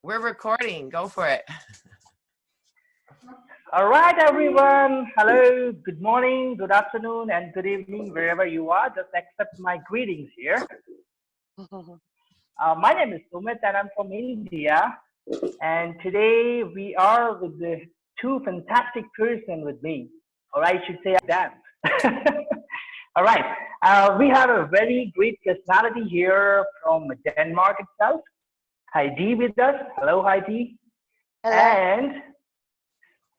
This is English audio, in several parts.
We're recording. Go for it. All right, everyone. Hello, good morning, good afternoon, and good evening, wherever you are. Just accept my greetings here. My name is Sumit, and I'm from India. And today we are with the two fantastic person with me, or I should say, Dan. All right. We have a very great personality here from Denmark itself, Heidi with us. Hello, Heidi. Hello. And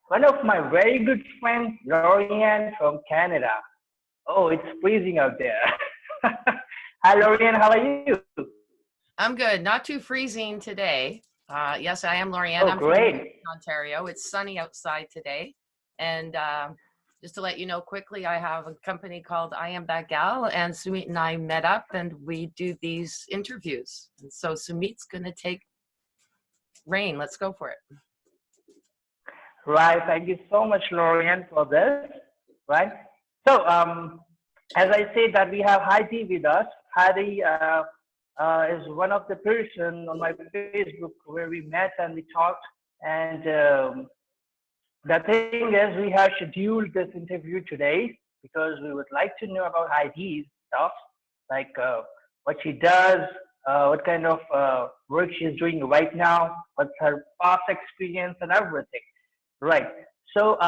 one of my very good friends, LaurieAnn from Canada. Oh, it's freezing out there. Hi, LaurieAnn, how are you? I'm good. Not too freezing today. Yes, I am LaurieAnn. Oh, I'm great. from Ontario. It's sunny outside today. And just to let you know quickly, I have a company called I Am That Gal, and Sumit and I met up and we do these interviews. And so Sumit's going to take reign. Let's go for it. Right. Thank you so much, LaurieAnn, for this. Right. So, as I said that we have Heidi with us. Heidi is one of the person on my Facebook where we met and we talked. And the thing is, we have scheduled this interview today because we would like to know about Heidi's stuff, like what she does, what kind of work she's doing right now, what's her past experience and everything. Right. So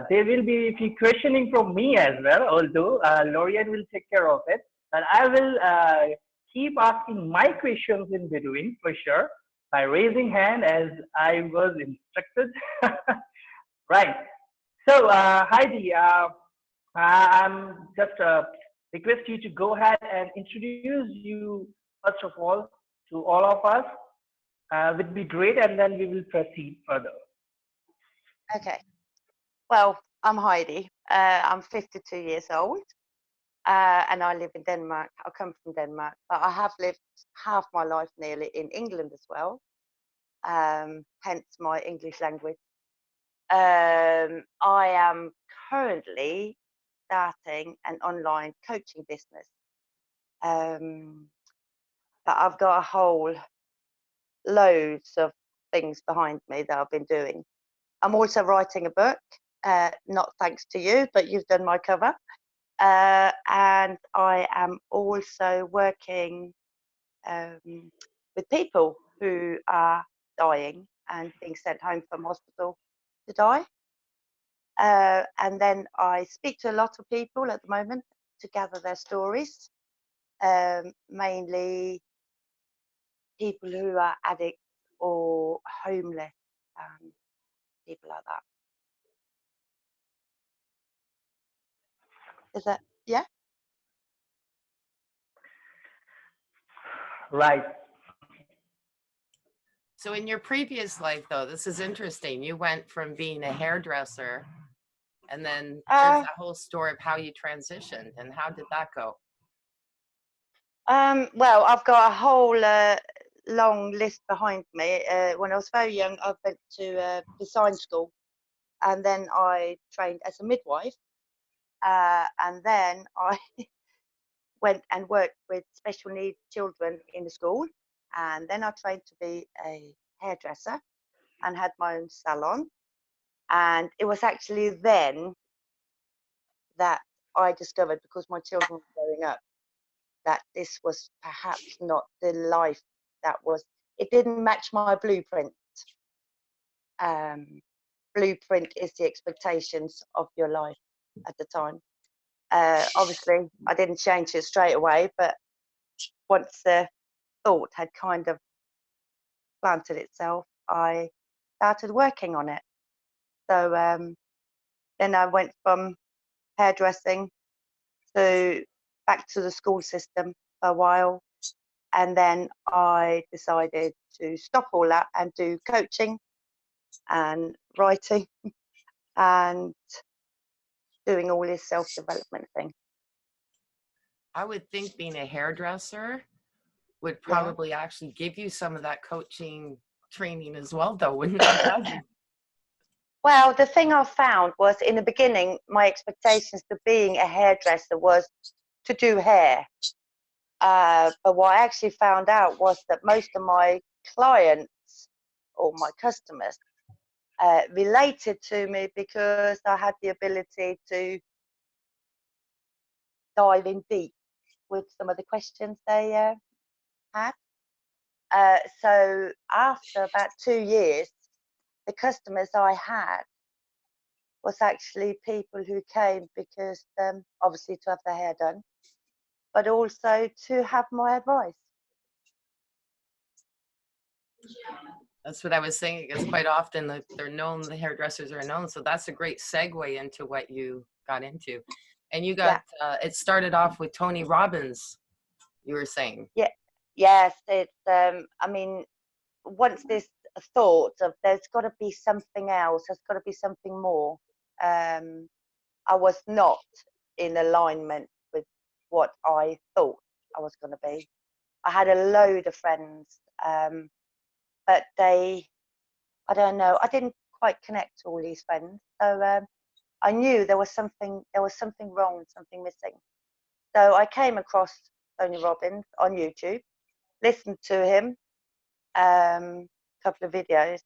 there will be a few questioning from me as well, although LaurieAnn will take care of it. But I will keep asking my questions in between for sure by raising hand as I was instructed. Right. So Heidi, I'm just request you to go ahead and introduce you first of all to all of us. Would be great, and then we will proceed further. Okay. Well, I'm Heidi. I'm 52 years old, and I live in Denmark. I come from Denmark, but I have lived half my life nearly in England as well. Hence my English language. I am currently starting an online coaching business, but I've got a whole loads of things behind me that I've been doing. I'm also writing a book, not thanks to you, but you've done my cover. And I am also working with people who are dying and being sent home from hospital to die. And then I speak to a lot of people at the moment to gather their stories, mainly people who are addicts or homeless, people like that. Is that, yeah? Right. So in your previous life, though, this is interesting. You went from being a hairdresser and then there's that whole story of how you transitioned, and how did that go? Well, I've got a whole long list behind me. When I was very young, I went to design school, and then I trained as a midwife, and then I went and worked with special needs children in the school, and then I trained to be a hairdresser and had my own salon. And it was actually then that I discovered, because my children were growing up, that this was perhaps not the life that was, it didn't match my blueprint. Blueprint is the expectations of your life at the time. Obviously, I didn't change it straight away, but once the thought had kind of planted itself, I started working on it. So then I went from hairdressing to back to the school system for a while, and then I decided to stop all that and do coaching and writing and doing all this self-development thing. I would think being a hairdresser would probably actually give you some of that coaching training as well, though, wouldn't it? Well, the thing I found was, in the beginning, my expectations to being a hairdresser was to do hair. But what I actually found out was that most of my clients or my customers related to me because I had the ability to dive in deep with some of the questions they had. So after about 2 years, the customers I had was actually people who came because obviously to have their hair done, but also to have my advice. That's what I was saying, because quite often they're known, the hairdressers are known. So that's a great segue into what you got into. And you got, it started off with Tony Robbins, you were saying. Yeah, yes, it's, I mean, once this thought of there's got to be something else, there's got to be something more. I was not in alignment with what I thought I was going to be. I had a load of friends, but I don't know, I didn't quite connect to all these friends. So I knew there was something wrong, something missing. So I came across Tony Robbins on YouTube, listened to him, couple of videos,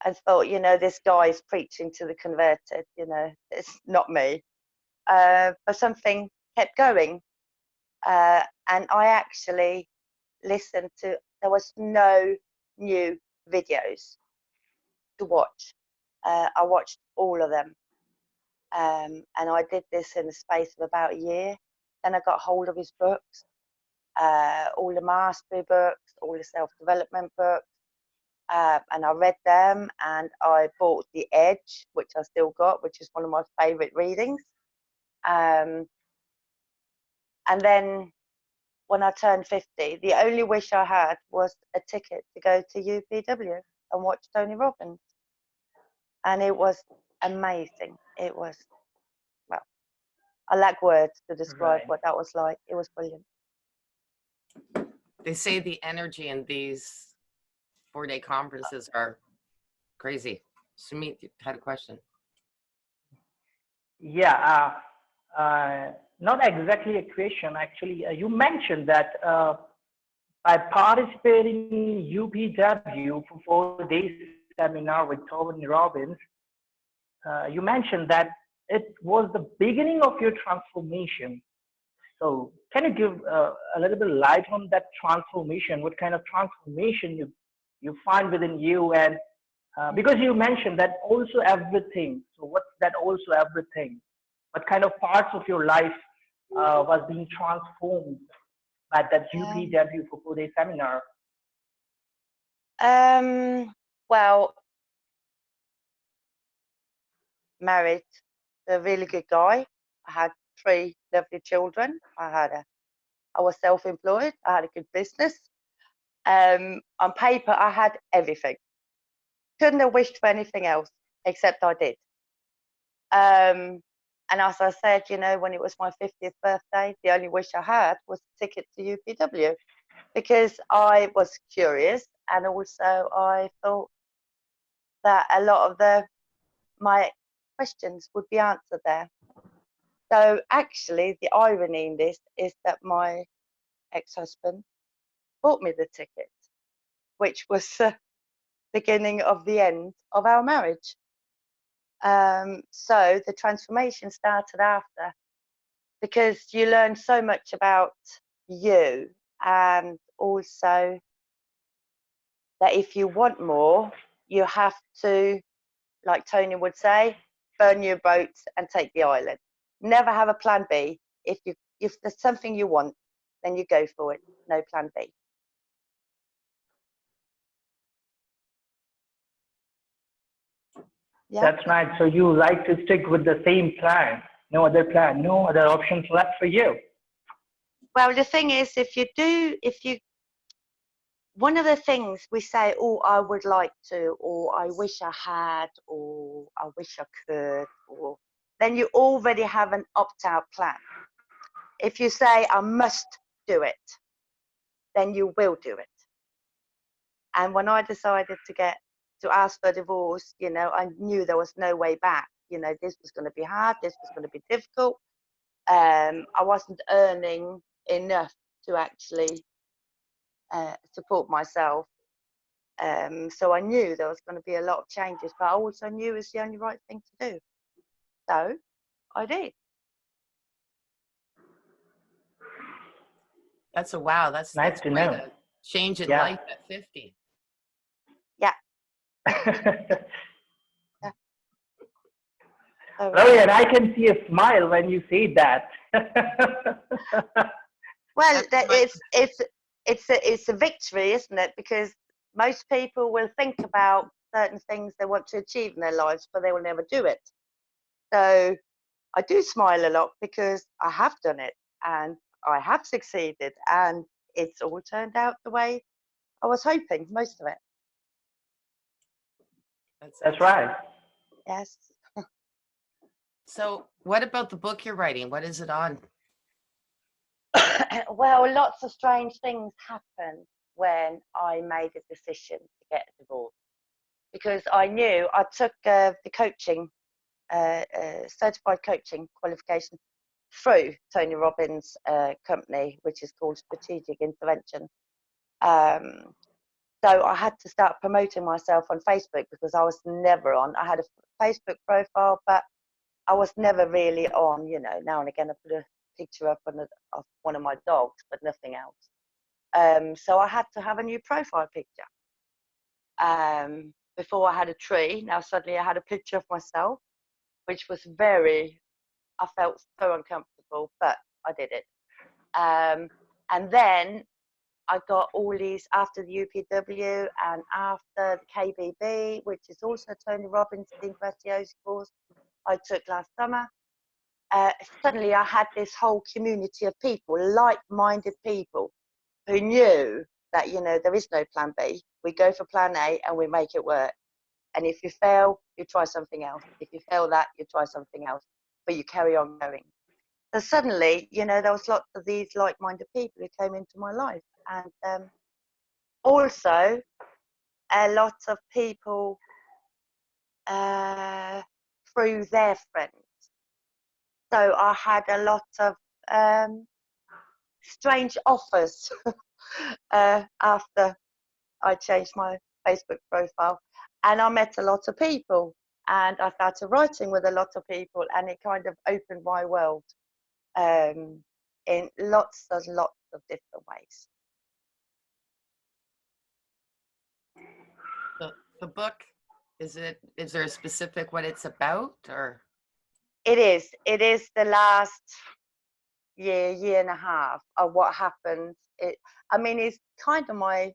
and thought, you know, this guy's preaching to the converted, you know, it's not me. But something kept going. And I actually listened to, there was no new videos to watch. I watched all of them. And I did this in the space of about a year. Then I got hold of his books, all the mastery books, all the self-development books. And I read them, and I bought The Edge, which I still got, which is one of my favorite readings. And then when I turned 50, the only wish I had was a ticket to go to UPW and watch Tony Robbins. And it was amazing. It was, well, I lack words to describe what that was like. It was brilliant. They say the energy in these 4-day conferences are crazy. Sumit, you had a question. Yeah, not exactly a question. Actually, you mentioned that by participating in UPW for 4 days seminar with Tony Robbins, you mentioned that it was the beginning of your transformation. So can you give a little bit of light on that transformation? What kind of transformation you find within you? And because you mentioned that also everything. So what's that also everything? What kind of parts of your life was being transformed by that UPW for 4-day seminar? Well, married a really good guy. I had 3 lovely children. I was self-employed. I had a good business. On paper, I had everything. Couldn't have wished for anything else, except I did. And as I said, you know, when it was my 50th birthday, the only wish I had was a ticket to UPW, because I was curious, and also I thought that a lot of my questions would be answered there. So actually, the irony in this is that my ex-husband bought me the ticket, which was the beginning of the end of our marriage. So the transformation started after, because you learn so much about you, and also that if you want more, you have to, like Tony would say, burn your boats and take the island. Never have a plan B. If there's something you want, then you go for it. No plan B. Yeah. That's right. So you like to stick with the same plan, no other plan, no other options left for you. Well, the thing is, one of the things we say, oh, I would like to, or I wish I had, or I wish I could, or then you already have an opt-out plan. If you say, I must do it, then you will do it. And when I decided to ask for a divorce, you know, I knew there was no way back. You know, this was going to be hard, this was going to be difficult. I wasn't earning enough to actually support myself. So I knew there was going to be a lot of changes, but I also knew it was the only right thing to do. So I did. That's wow. That's Nice to quite know. a change in Yeah. life at 50. Yeah. Yeah. So, LaurieAnn, I can see a smile when you say that. well, That's it's a victory, isn't it? Because most people will think about certain things they want to achieve in their lives, but they will never do it. So I do smile a lot because I have done it and I have succeeded, and it's all turned out the way I was hoping, most of it. That's right. Yes. So what about the book you're writing? What is it on? Well, lots of strange things happened when I made a decision to get a divorce, because I knew I took the coaching, certified coaching qualification through Tony Robbins' company, which is called Strategic Intervention. So I had to start promoting myself on Facebook because I was never on. I had a Facebook profile, but I was never really on. You know, now and again I put a picture up of one of my dogs, but nothing else. So I had to have a new profile picture. Before I had a tree, now suddenly I had a picture of myself, which was I felt so uncomfortable, but I did it. And then I got all these after the UPW and after the KBB, which is also Tony Robbins' endometriosis course I took last summer. Suddenly I had this whole community of people, like-minded people, who knew that, you know, there is no plan B. We go for plan A and we make it work. And if you fail, you try something else. If you fail that, you try something else, but you carry on going. So suddenly, you know, there was lots of these like-minded people who came into my life. And also a lot of people through their friends. So I had a lot of strange offers after I changed my Facebook profile, and I met a lot of people, and I started writing with a lot of people, and it kind of opened my world in lots of different ways. The book, is there a specific what it's about, or? It is the last year and a half of what happened. I mean, it's kind of my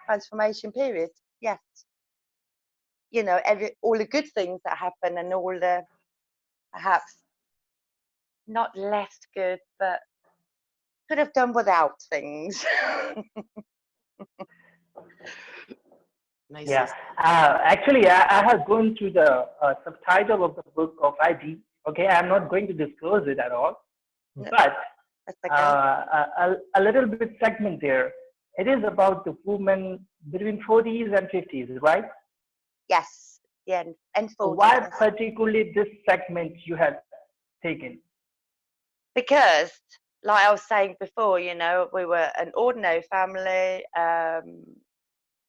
transformation period. Yes, you know, all the good things that happen and all the perhaps not less good, but could have done without things. Nice. Yeah. Actually, I have gone through the subtitle of the book of Heidi. Okay, I'm not going to disclose it at all, but That's okay. a little bit segment there. It is about the women between 40s and 50s, right? Yes, yeah, and So 40s. why Yes. particularly this segment you have taken? Because, like I was saying before, you know, we were an ordinary family.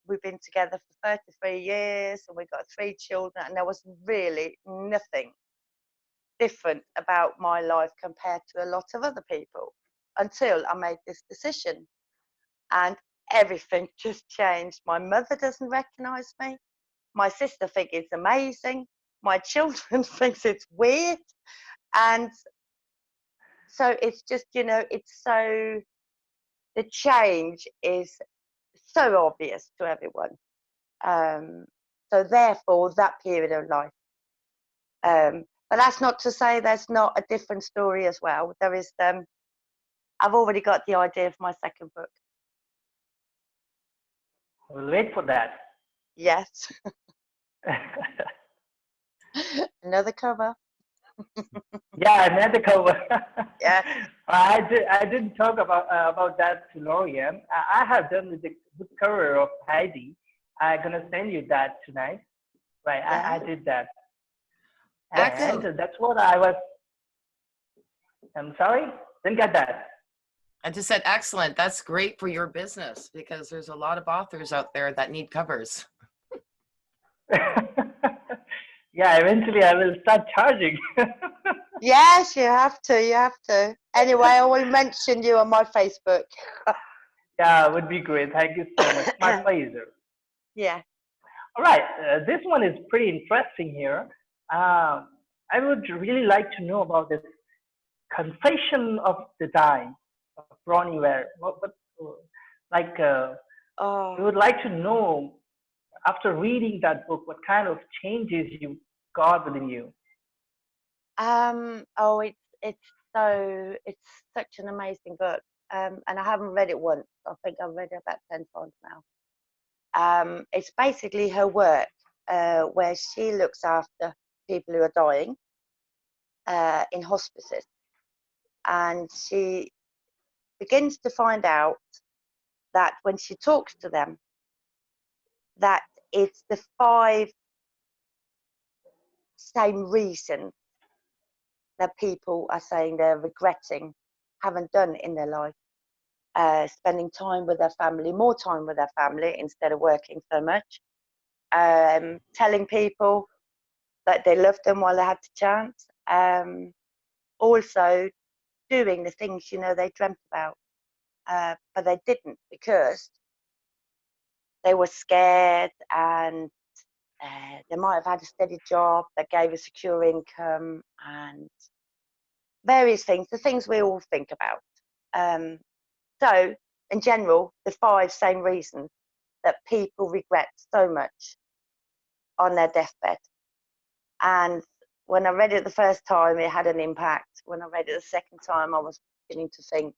We've been together for 33 years and we've got 3 children, and there was really nothing different about my life compared to a lot of other people until I made this decision. And everything just changed. My mother doesn't recognize me. My sister thinks it's amazing. My children thinks it's weird. And so it's just, you know, the change is so obvious to everyone. So therefore, that period of life. But that's not to say there's not a different story as well. There is. I've already got the idea for my second book. We'll wait for that. Yes. Another cover. Yeah, another cover. Yeah. I didn't talk about that to LaurieAnn. I have done the book cover of Heidi. I'm gonna send you that tonight. Right, Yeah. I did that. Excellent. And that's what I was. I'm sorry, didn't get that. I just said excellent. That's great for your business because there's a lot of authors out there that need covers. Yeah, eventually I will start charging. Yes, you have to. You have to. Anyway, I will mention you on my Facebook. Yeah, would be great. Thank you so much. My pleasure. Yeah. All right, this one is pretty interesting here. I would really like to know about this Confession of the Dying of Bronnie Ware. Like, we Oh. would like to know after reading that book, what kind of changes you got within you. Oh, it's such an amazing book. And I haven't read it once. I think I've read it about 10 times now. It's basically her work, where she looks after people who are dying in hospices, and she begins to find out that when she talks to them, that it's the 5 same reasons that people are saying they're regretting haven't done in their life. Spending time with their family, more time with their family instead of working so much. Telling people that they loved them while they had the chance. Also doing the things they dreamt about, but they didn't because they were scared, and they might have had a steady job that gave a secure income and various things, the things we all think about. So, in general, the 5 same reasons that people regret so much on their deathbed. And when I read it the first time, it had an impact. When I read it the second time, I was beginning to think.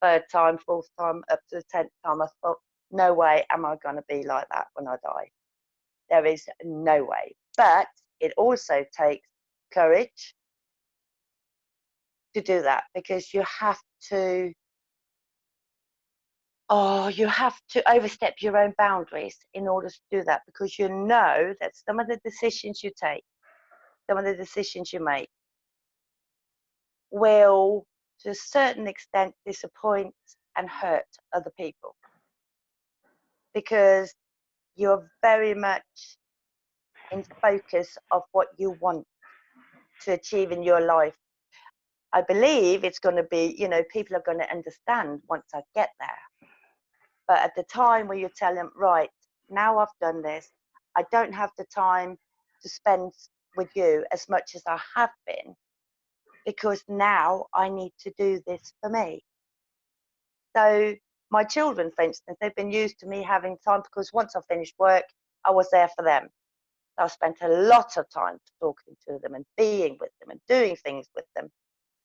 Third time, fourth time, up to the 10th time, I thought, no way am I going to be like that when I die. There is no way. But it also takes courage to do that, because you have to overstep your own boundaries in order to do that, because you know that some of the decisions you take, some of the decisions you make will, to a certain extent, disappoint and hurt other people, because you're very much in focus of what you want to achieve in your life. I believe it's going to be, people are going to understand once I get there. But at the time where you tell them, right, now I've done this, I don't have the time to spend with you as much as I have been, because now I need to do this for me. So my children, for instance, they've been used to me having time, because once I finished work, I was there for them. I spent a lot of time talking to them and being with them and doing things with them.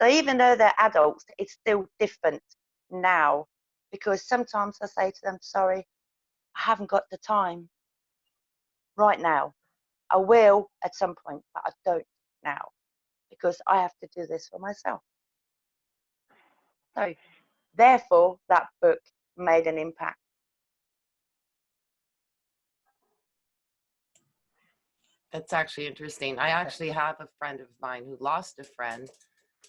So even though they're adults, it's still different now, because sometimes I say to them, sorry, I haven't got the time right now. I will at some point, but I don't now, because I have to do this for myself. So therefore, that book made an impact. That's actually interesting. I actually have a friend of mine who lost a friend,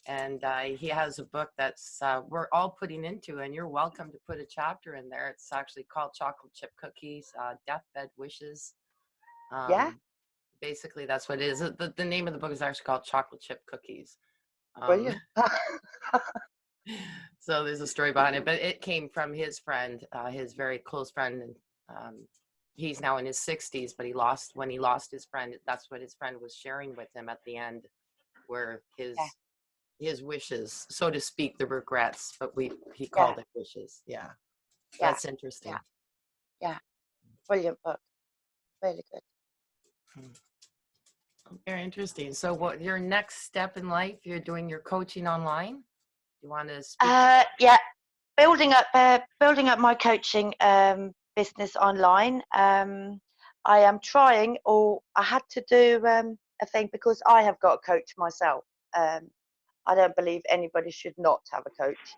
and he has a book that's we're all putting into, and you're welcome to put a chapter in there. It's actually called Chocolate Chip Cookies, Deathbed Wishes. Yeah, Basically, that's what it is. The name of the book is actually called Chocolate Chip Cookies. brilliant. So there's a story behind it, but it came from his friend, his very close friend. And he's now in his 60s, but when he lost his friend, that's what his friend was sharing with him at the end, were his wishes, so to speak, the regrets, but he called it wishes. Yeah. Yeah, That's interesting. yeah, brilliant book, really good. Very interesting. So what your next step in life? You're doing your coaching online. You want to speak? Yeah, building up my coaching business online. I am trying, or I had to do a thing, because I have got a coach myself. I don't believe anybody should not have a coach.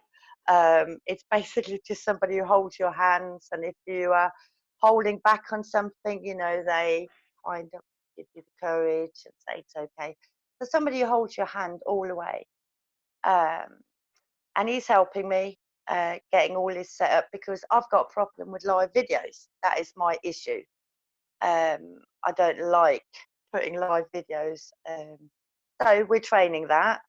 It's basically just somebody who holds your hands, and if you are holding back on something, they kind of give you the courage and say it's okay. So somebody who holds your hand all the way. And he's helping me. getting all this set up, because I've got a problem with live videos. That is my issue. I don't like putting live videos. So we're training that.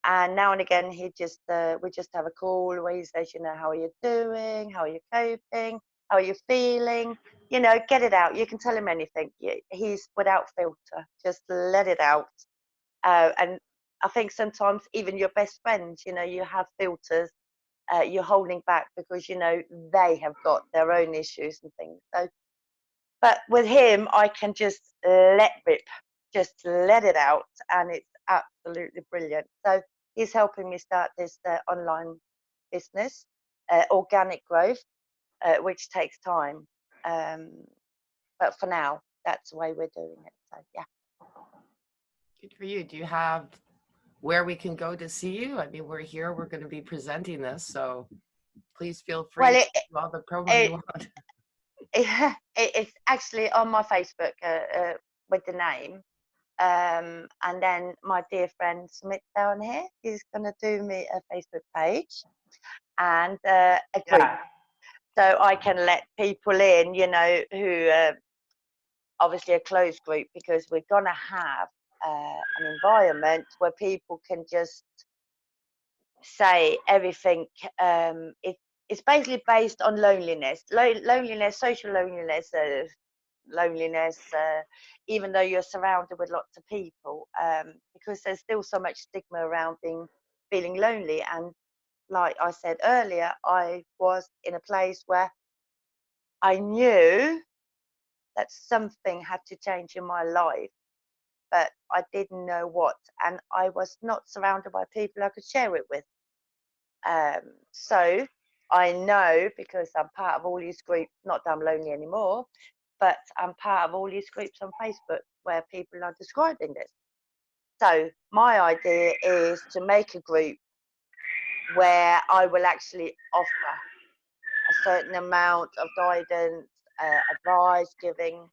And now and again, we just have a call where he says, you know, how are you doing? How are you coping? How are you feeling? You know, get it out. You can tell him anything. He's without filter. Just let it out. And I think sometimes even your best friends, you know, you have filters. You're holding back because, you know, they have got their own issues and things. So, but with him, I can just let rip, just let it out, and it's absolutely brilliant. So he's helping me start this online business, organic growth, which takes time. But for now, that's the way we're doing it. So yeah. Good for you. Do you have where we can go to see you? I mean, we're here. We're going to be presenting this, so please feel free to do all the promo you want. It's actually on my Facebook with the name. And then my dear friend Sumit down here, he's going to do me a Facebook page and a group. Yeah. So I can let people in, you know, who obviously a closed group, because we're going to have an environment where people can just say everything. It's basically based on loneliness, social loneliness, even though you're surrounded with lots of people, because there's still so much stigma around feeling lonely. And like I said earlier, I was in a place where I knew that something had to change in my life, but I didn't know what, and I was not surrounded by people I could share it with. So I know, because I'm part of all these groups, not that I'm lonely anymore, but I'm part of all these groups on Facebook where people are describing this. So my idea is to make a group where I will actually offer a certain amount of guidance, advice, giving,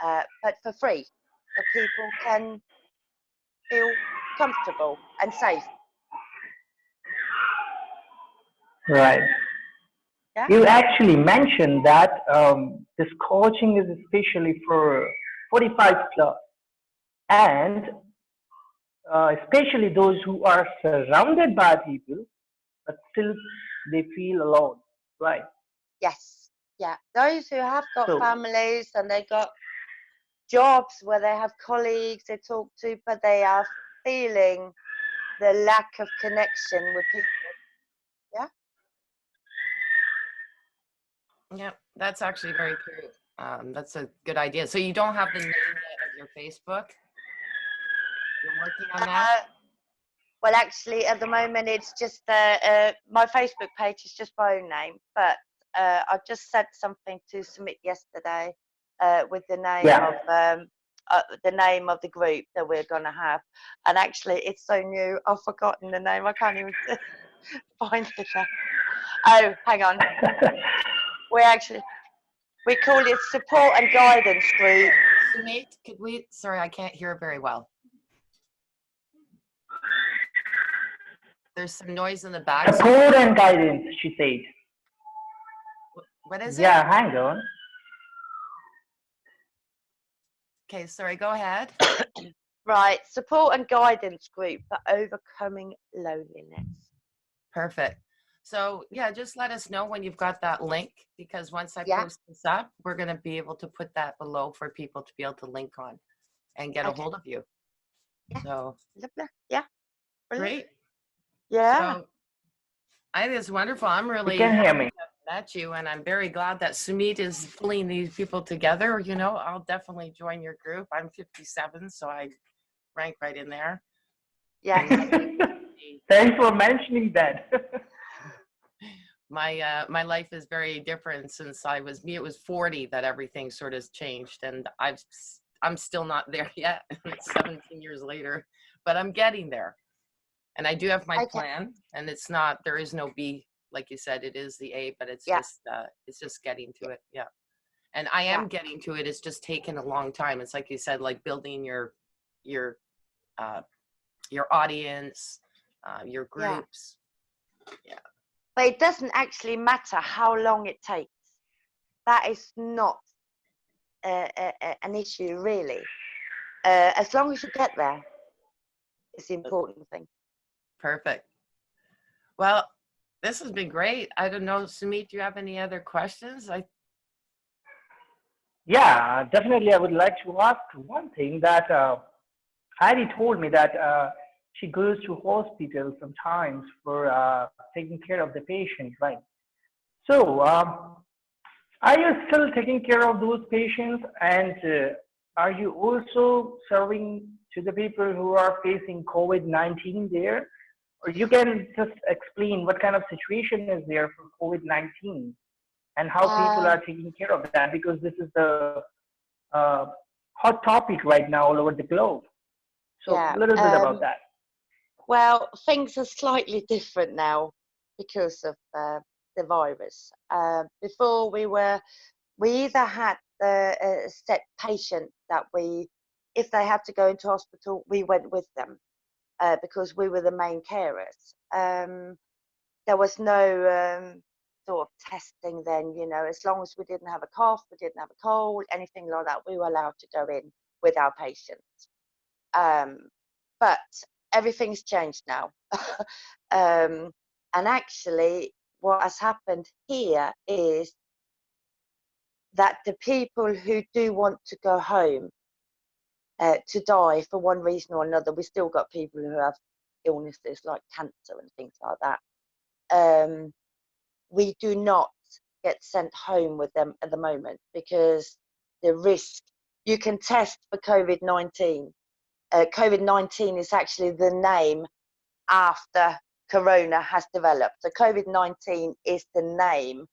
but for free, so people can feel comfortable and safe. Right. Yeah. You actually mentioned that this coaching is especially for 45 plus, and especially those who are surrounded by people, but still they feel alone, right? Yes. Yeah. Those who have got So, families and they got jobs where they have colleagues they talk to, but they are feeling the lack of connection with people. Yeah. Yeah, that's actually very true. That's a good idea. So you don't have the name yet of your Facebook? You're working on that? Well, actually, at the moment, it's just my Facebook page is just my own name, but I just sent something to Sumit yesterday with the name of the group that we're going to have, and actually, it's so new, I've forgotten the name. I can't even find it now. Oh, hang on. We call it Support and Guidance Group. Sumit, sorry, I can't hear very well. There's some noise in the back. Support and guidance, she said. What is it? Yeah, hang on. Okay, sorry, go ahead. Right, Support and Guidance Group for Overcoming Loneliness. Perfect. So yeah, just let us know when you've got that link, because once I post this up, we're going to be able to put that below for people to be able to link on and get a hold of you. Yeah. So lovely. Yeah. Brilliant. Great. Yeah. So I think it's wonderful. I'm really You can hear happy me. to have met you, and I'm very glad that Sumit is pulling these people together. You know, I'll definitely join your group. I'm 57, so I rank right in there. Yeah. Thanks for mentioning that. My life is very different since it was 40 that everything sort of changed, and I'm still not there yet. It's 17 years later, but I'm getting there. And I do have my plan, and there is no B, like you said, it is the A, but it's just getting to it. Yeah. And I am getting to it. It's just taken a long time. It's like you said, like building your audience, your groups. Yeah. But it doesn't actually matter how long it takes. That is not an issue, really. As long as you get there, it's the important thing. Perfect. Well, this has been great. I don't know, Sumit, do you have any other questions? Yeah, definitely. I would like to ask one thing that Heidi told me that she goes to hospital sometimes for taking care of the patient, right? So, are you still taking care of those patients? And are you also serving to the people who are facing COVID-19 there? Or you can just explain what kind of situation is there for COVID-19 and how people are taking care of that, because this is the hot topic right now all over the globe. So Yeah. a little bit about that. Well, things are slightly different now because of the virus. Before we either had a set patient that if they had to go into hospital, we went with them because we were the main carers. There was no sort of testing then, you know, as long as we didn't have a cough, we didn't have a cold, anything like that, we were allowed to go in with our patients. But everything's changed now. And actually, what has happened here is that the people who do want to go home to die for one reason or another, we still got people who have illnesses like cancer and things like that. We do not get sent home with them at the moment because the risk, you can test for COVID-19. COVID-19 is actually the name after Corona has developed. So COVID-19 is the name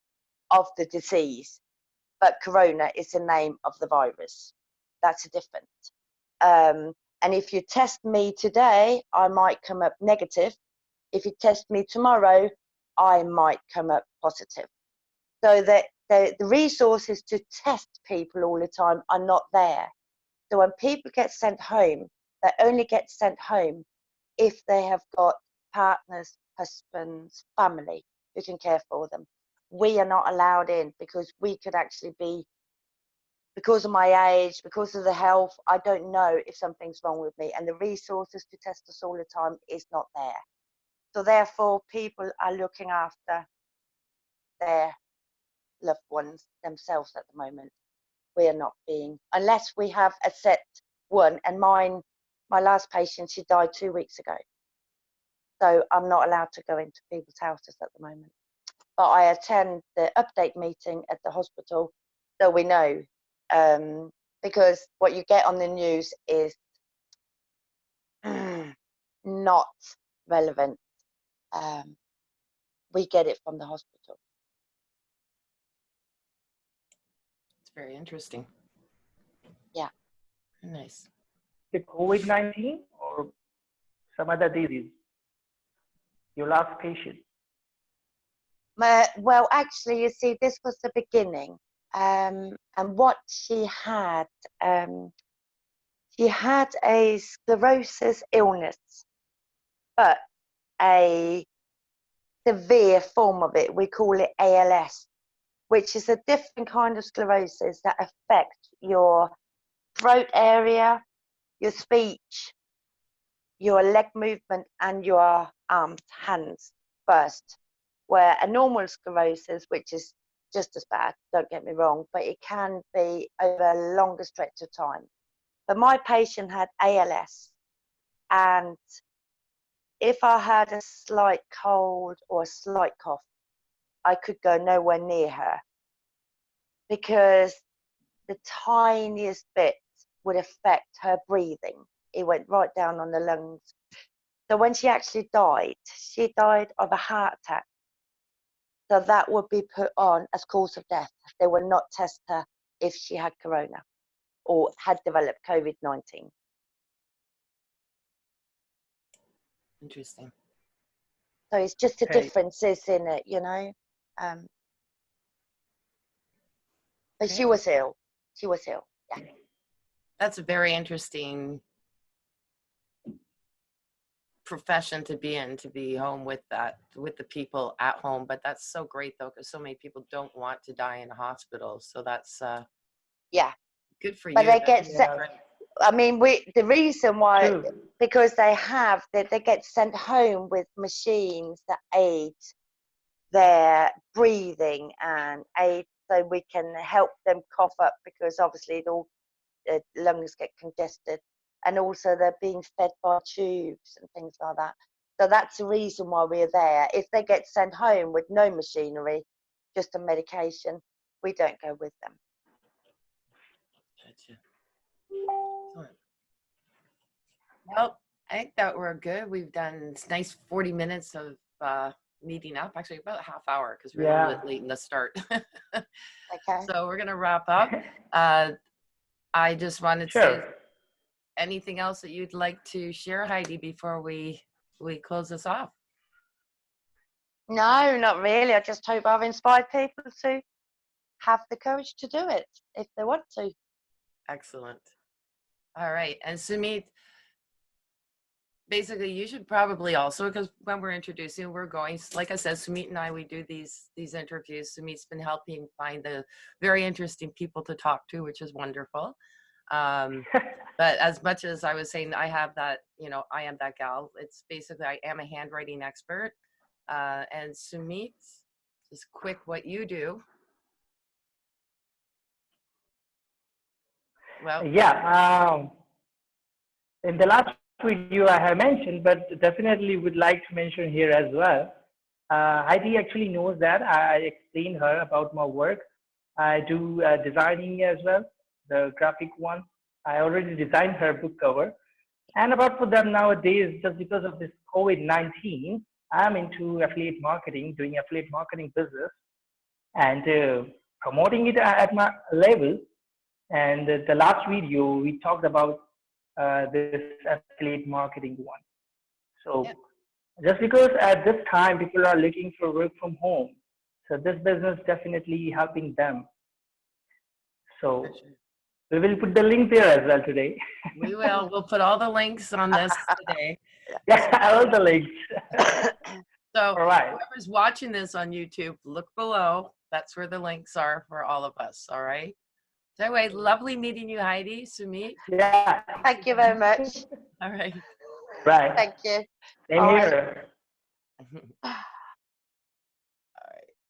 of the disease, but Corona is the name of the virus. That's a difference. And if you test me today, I might come up negative. If you test me tomorrow, I might come up positive. So that the resources to test people all the time are not there. So when people get sent home, they only get sent home if they have got partners, husbands, family who can care for them. We are not allowed in because we could actually be, because of my age, because of the health, I don't know if something's wrong with me, and the resources to test us all the time is not there. So therefore, people are looking after their loved ones themselves at the moment. We are not being, unless we have a set one, and my last patient, she died 2 weeks ago. So I'm not allowed to go into people's houses at the moment. But I attend the update meeting at the hospital, so we know, because what you get on the news is not relevant. We get it from the hospital. It's very interesting. Yeah. Nice. The COVID-19 or some other disease? Your last patient? Well, actually, you see, this was the beginning. And what she had a sclerosis illness, but a severe form of it. We call it ALS, which is a different kind of sclerosis that affects your throat area, your speech, your leg movement, and your arms, hands first. Where a normal sclerosis, which is just as bad, don't get me wrong, but it can be over a longer stretch of time. But my patient had ALS, and if I had a slight cold or a slight cough, I could go nowhere near her because the tiniest bit would affect her breathing. It went right down on the lungs. So when she actually died, she died of a heart attack. So that would be put on as cause of death. They would not test her if she had corona or had developed COVID-19. Interesting. So it's just the differences in it, you know. But she was ill. She was ill. Yeah. That's a very interesting profession to be in, to be home with the people at home. But that's so great though, because so many people don't want to die in a hospital. So that's Yeah, good for but you. they get That's sent. great. I mean, the reason why, True. because they get sent home with machines that aid their breathing and aid so we can help them cough up, because obviously all lungs get congested, and also they're being fed by tubes and things like that. So that's the reason why we're there. If they get sent home with no machinery, just a medication, we don't go with them. Gotcha. Excellent. Well, I think that we're good. We've done nice 40 minutes of meeting up, actually about a half hour, because we were a little bit late in the start. Okay. So we're gonna wrap up. I just wanted to say, Sure. anything else that you'd like to share, Heidi, before we close this off? No, not really. I just hope I've inspired people to have the courage to do it if they want to. Excellent. All right. And Sumit, basically you should probably also, because when we're introducing, we're going, like I said, Sumit and I, we do these interviews. Sumit's been helping find the very interesting people to talk to, which is wonderful. But as much as I was saying, I have that, I am that gal. It's basically, I am a handwriting expert. And Sumit, just quick what you do. Well, Yeah. In the last video I have mentioned, but definitely would like to mention here as well. Heidi actually knows that. I explained her about my work. I do designing as well, the graphic one. I already designed her book cover. And about for them nowadays, just because of this COVID-19, I'm into affiliate marketing, doing affiliate marketing business and promoting it at my level. And the last video, we talked about this affiliate marketing one. So yeah. just because at this time people are looking for work from home, so this business definitely helping them. So we will put the link there as well today. We will. We'll put all the links on this today. Yeah, all the links. So All right. whoever's watching this on YouTube, look below. That's where the links are for all of us. All right. So anyway, lovely meeting you, Heidi, Sumit. Yeah. Thank you very much. All right. Right. Thank you. Same Bye. here.